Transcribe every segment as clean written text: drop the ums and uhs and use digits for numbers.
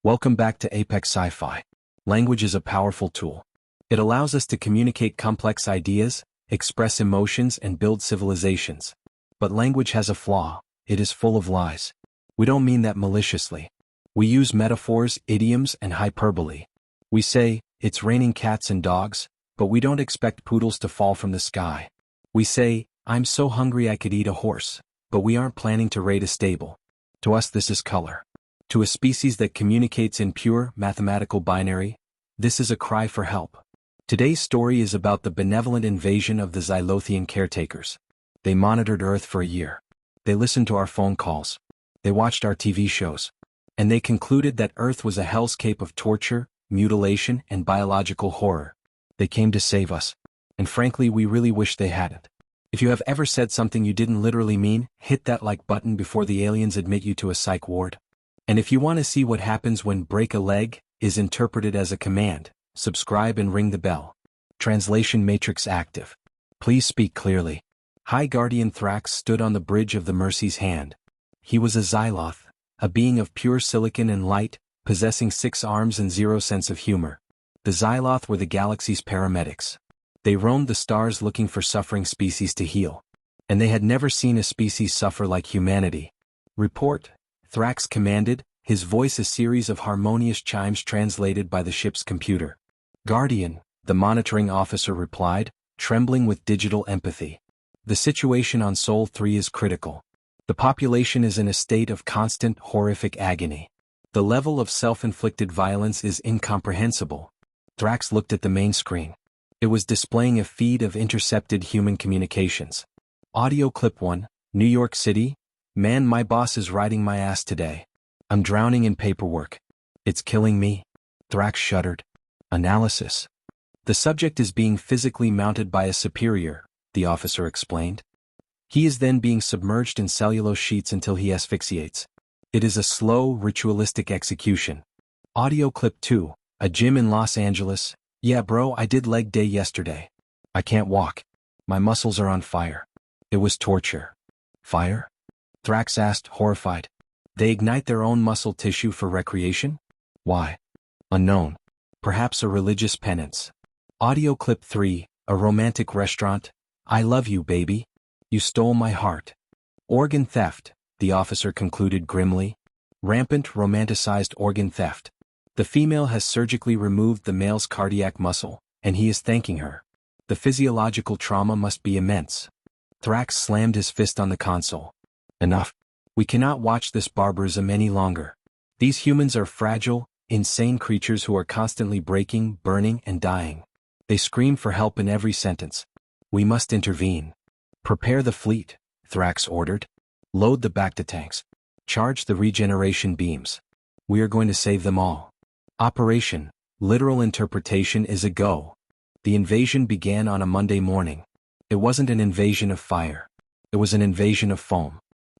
Welcome back to Apex Sci-Fi. Language is a powerful tool. It allows us to communicate complex ideas, express emotions, and build civilizations. But language has a flaw. It is full of lies. We don't mean that maliciously. We use metaphors, idioms, and hyperbole. We say, "It's raining cats and dogs," but we don't expect poodles to fall from the sky. We say, "I'm so hungry I could eat a horse," but we aren't planning to raid a stable. To us this is color. To a species that communicates in pure, mathematical binary, this is a cry for help. Today's story is about the benevolent invasion of the Xylothian caretakers. They monitored Earth for a year. They listened to our phone calls. They watched our TV shows. And they concluded that Earth was a hellscape of torture, mutilation, and biological horror. They came to save us. And frankly, we really wish they hadn't. If you have ever said something you didn't literally mean, hit that like button before the aliens admit you to a psych ward. And if you want to see what happens when "break a leg" is interpreted as a command, subscribe and ring the bell. Translation matrix active. Please speak clearly. High Guardian Thrax stood on the bridge of the Mercy's hand. He was a Xyloth, a being of pure silicon and light, possessing 6 arms and 0 sense of humor. The Xyloth were the galaxy's paramedics. They roamed the stars looking for suffering species to heal. And they had never seen a species suffer like humanity. "Report," Thrax commanded, his voice a series of harmonious chimes translated by the ship's computer. "Guardian," the monitoring officer replied, trembling with digital empathy. "The situation on Sol 3 is critical. The population is in a state of constant, horrific agony. The level of self-inflicted violence is incomprehensible." Thrax looked at the main screen. It was displaying a feed of intercepted human communications. Audio clip 1, New York City. "Man, my boss is riding my ass today. I'm drowning in paperwork. It's killing me." Thrax shuddered. "Analysis. The subject is being physically mounted by a superior," the officer explained. "He is then being submerged in cellulose sheets until he asphyxiates. It is a slow, ritualistic execution." Audio clip 2, a gym in Los Angeles. "Yeah bro, I did leg day yesterday. I can't walk. My muscles are on fire." It was torture. "Fire?" Thrax asked, horrified. "They ignite their own muscle tissue for recreation? Why? Unknown. Perhaps a religious penance." Audio clip 3, a romantic restaurant. "I love you, baby. You stole my heart." "Organ theft," the officer concluded grimly. "Rampant, romanticized organ theft. The female has surgically removed the male's cardiac muscle, and he is thanking her. The physiological trauma must be immense." Thrax slammed his fist on the console. "Enough. We cannot watch this barbarism any longer. These humans are fragile, insane creatures who are constantly breaking, burning, and dying. They scream for help in every sentence. We must intervene." "Prepare the fleet," Thrax ordered. "Load the Bacta-tanks. Charge the regeneration beams. We are going to save them all." Operation, literal interpretation, is a go. The invasion began on a Monday morning. It wasn't an invasion of fire. It was an invasion of foam.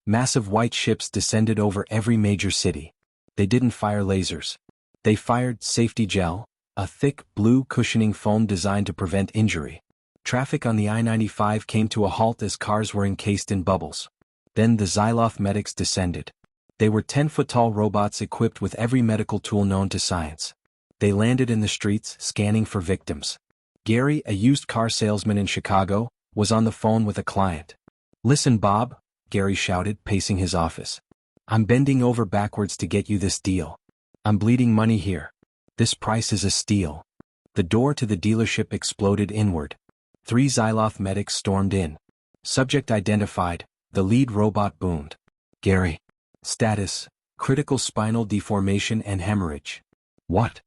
Massive white ships descended over every major city. They didn't fire lasers. They fired safety gel, a thick, blue cushioning foam designed to prevent injury. Traffic on the I-95 came to a halt as cars were encased in bubbles. Then the Xyloth medics descended. They were 10-foot-tall robots equipped with every medical tool known to science. They landed in the streets, scanning for victims. Gary, a used car salesman in Chicago, was on the phone with a client. "Listen, Bob," Gary shouted, pacing his office. "I'm bending over backwards to get you this deal. I'm bleeding money here. This price is a steal." The door to the dealership exploded inward. 3 Xyloth medics stormed in. "Subject identified," the lead robot boomed. "Gary. Status, critical spinal deformation and hemorrhage." "What?"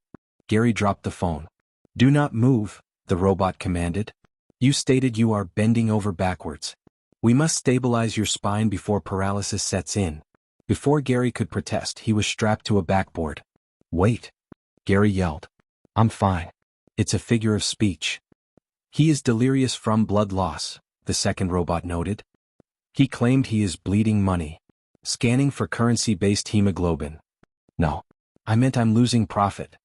Gary dropped the phone. "Do not move," the robot commanded. "You stated you are bending over backwards. We must stabilize your spine before paralysis sets in." Before Gary could protest, he was strapped to a backboard. "Wait," Gary yelled. "I'm fine. It's a figure of speech." "He is delirious from blood loss," the second robot noted. "He claimed he is bleeding money. Scanning for currency-based hemoglobin." "No. I meant I'm losing profit."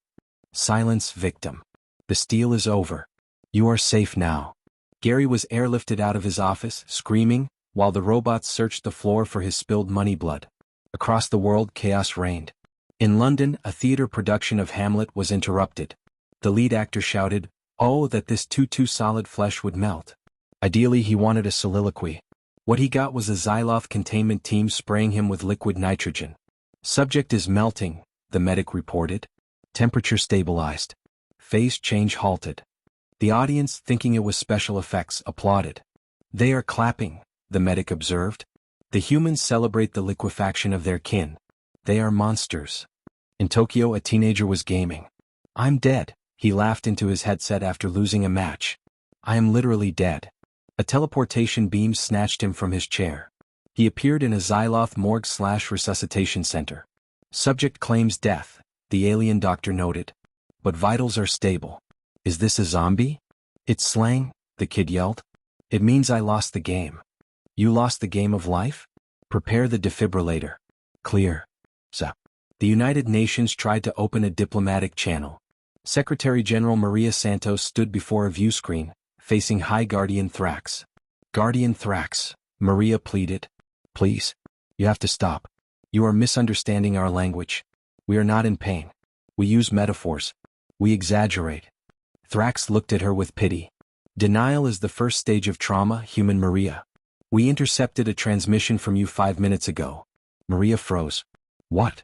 "Silence, victim. The steal is over. You are safe now." Gary was airlifted out of his office, screaming, while the robots searched the floor for his spilled money blood. Across the world, chaos reigned. In London, a theatre production of Hamlet was interrupted. The lead actor shouted, "Oh, that this too solid flesh would melt." Ideally, he wanted a soliloquy. What he got was a Xyloth containment team spraying him with liquid nitrogen. "Subject is melting," the medic reported. Temperature stabilized. Phase change halted. The audience, thinking it was special effects, applauded. "They are clapping," the medic observed. "The humans celebrate the liquefaction of their kin. They are monsters." In Tokyo, a teenager was gaming. "I'm dead," he laughed into his headset after losing a match. "I am literally dead." A teleportation beam snatched him from his chair. He appeared in a Xyloth morgue/resuscitation center. "Subject claims death," the alien doctor noted. "But vitals are stable." "Is this a zombie?" "It's slang," the kid yelled. "It means I lost the game." "You lost the game of life? Prepare the defibrillator." "Clear." Zap. The United Nations tried to open a diplomatic channel. Secretary General Maria Santos stood before a view screen, facing High Guardian Thrax. "Guardian Thrax," Maria pleaded. "Please. You have to stop. You are misunderstanding our language. We are not in pain. We use metaphors. We exaggerate." Thrax looked at her with pity. "Denial is the first stage of trauma, human Maria. We intercepted a transmission from you 5 minutes ago." Maria froze. "What?"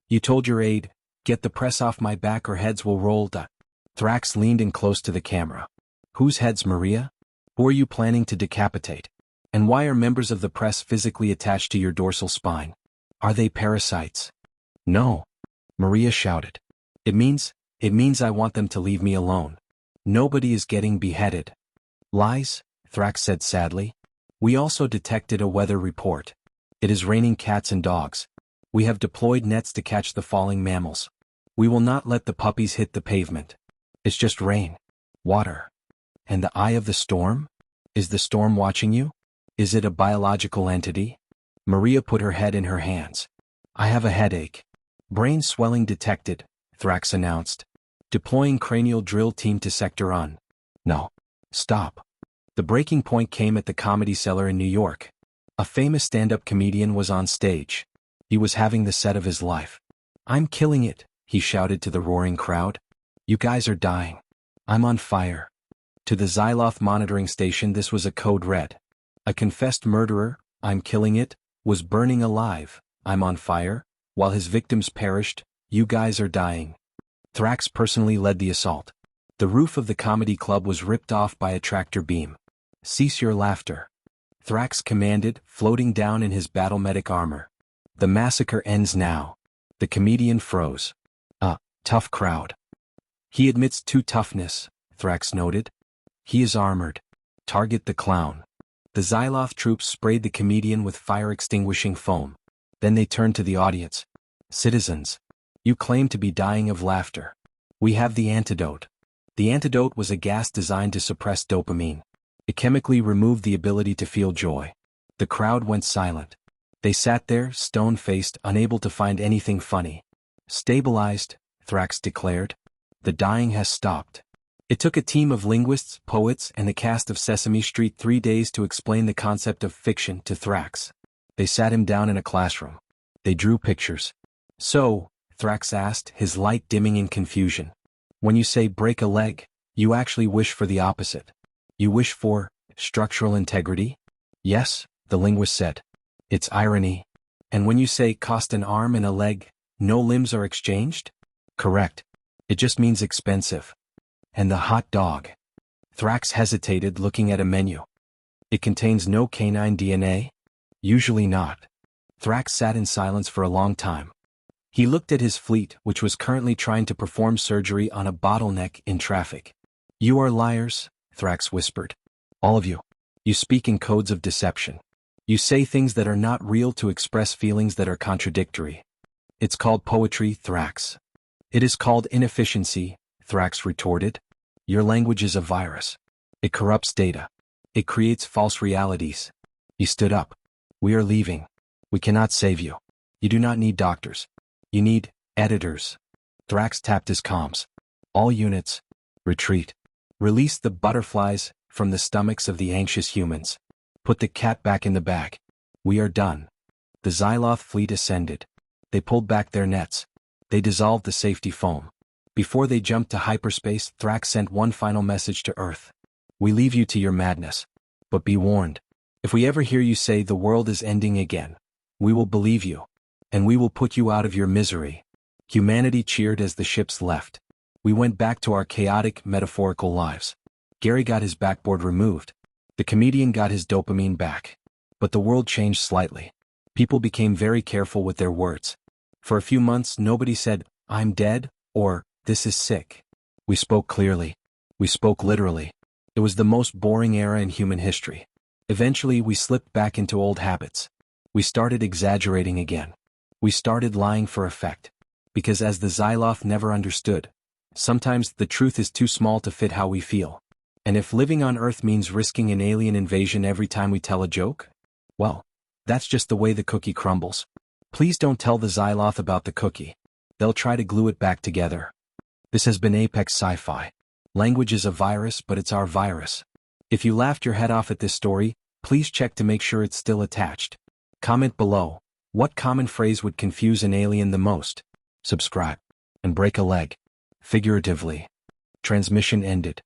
"You told your aide, 'Get the press off my back or heads will roll.'" Thrax leaned in close to the camera. "Whose heads, Maria? Who are you planning to decapitate? And why are members of the press physically attached to your dorsal spine? Are they parasites?" "No," Maria shouted. It means I want them to leave me alone. Nobody is getting beheaded." "Lies," Thrax said sadly. "We also detected a weather report. It is raining cats and dogs. We have deployed nets to catch the falling mammals. We will not let the puppies hit the pavement. It's just rain. Water. And the eye of the storm? Is the storm watching you? Is it a biological entity?" Maria put her head in her hands. "I have a headache." "Brain swelling detected," Thrax announced. "Deploying cranial drill team to Sector On." "No. Stop." The breaking point came at the Comedy Cellar in New York. A famous stand-up comedian was on stage. He was having the set of his life. "I'm killing it," he shouted to the roaring crowd. "You guys are dying. I'm on fire." To the Xyloth monitoring station, this was a code red. A confessed murderer, "I'm killing it," was burning alive, "I'm on fire," while his victims perished, "You guys are dying." Thrax personally led the assault. The roof of the comedy club was ripped off by a tractor beam. "Cease your laughter," Thrax commanded, floating down in his battle medic armor. "The massacre ends now." The comedian froze. Tough crowd." "He admits to toughness," Thrax noted. "He is armored. Target the clown." The Xyloth troops sprayed the comedian with fire-extinguishing foam. Then they turned to the audience. "Citizens, you claim to be dying of laughter. We have the antidote." The antidote was a gas designed to suppress dopamine. It chemically removed the ability to feel joy. The crowd went silent. They sat there, stone-faced, unable to find anything funny. "Stabilized," Thrax declared. "The dying has stopped." It took a team of linguists, poets, and the cast of Sesame Street 3 days to explain the concept of fiction to Thrax. They sat him down in a classroom. They drew pictures. "So," Thrax asked, his light dimming in confusion, "when you say break a leg, you actually wish for the opposite. You wish for structural integrity?" "Yes," the linguist said. "It's irony." "And when you say cost an arm and a leg, no limbs are exchanged?" "Correct. It just means expensive." "And the hot dog?" Thrax hesitated, looking at a menu. "It contains no canine DNA?" "Usually not." Thrax sat in silence for a long time. He looked at his fleet, which was currently trying to perform surgery on a bottleneck in traffic. "You are liars," Thrax whispered. "All of you. You speak in codes of deception. You say things that are not real to express feelings that are contradictory. It's called poetry, Thrax." "It is called inefficiency," Thrax retorted. "Your language is a virus. It corrupts data. It creates false realities." He stood up. "We are leaving. We cannot save you. You do not need doctors. You need editors." Thrax tapped his comms. "All units, retreat. Release the butterflies from the stomachs of the anxious humans. Put the cat back in the bag. We are done." The Xyloth fleet ascended. They pulled back their nets. They dissolved the safety foam. Before they jumped to hyperspace, Thrax sent one final message to Earth. We leave you to your madness. But be warned. If we ever hear you say the world is ending again, we will believe you. And we will put you out of your misery. Humanity cheered as the ships left. We went back to our chaotic, metaphorical lives. Gary got his backboard removed. The comedian got his dopamine back. But the world changed slightly. People became very careful with their words. For a few months, nobody said, I'm dead, or, this is sick. We spoke clearly. We spoke literally. It was the most boring era in human history. Eventually, we slipped back into old habits. We started exaggerating again. We started lying for effect. Because as the Xyloth never understood, sometimes the truth is too small to fit how we feel. And if living on Earth means risking an alien invasion every time we tell a joke, well, that's just the way the cookie crumbles. Please don't tell the Xyloth about the cookie. They'll try to glue it back together. This has been Apex Sci-Fi. Language is a virus, but it's our virus. If you laughed your head off at this story, please check to make sure it's still attached. Comment below, what common phrase would confuse an alien the most? Subscribe. And break a leg. Figuratively. Transmission ended.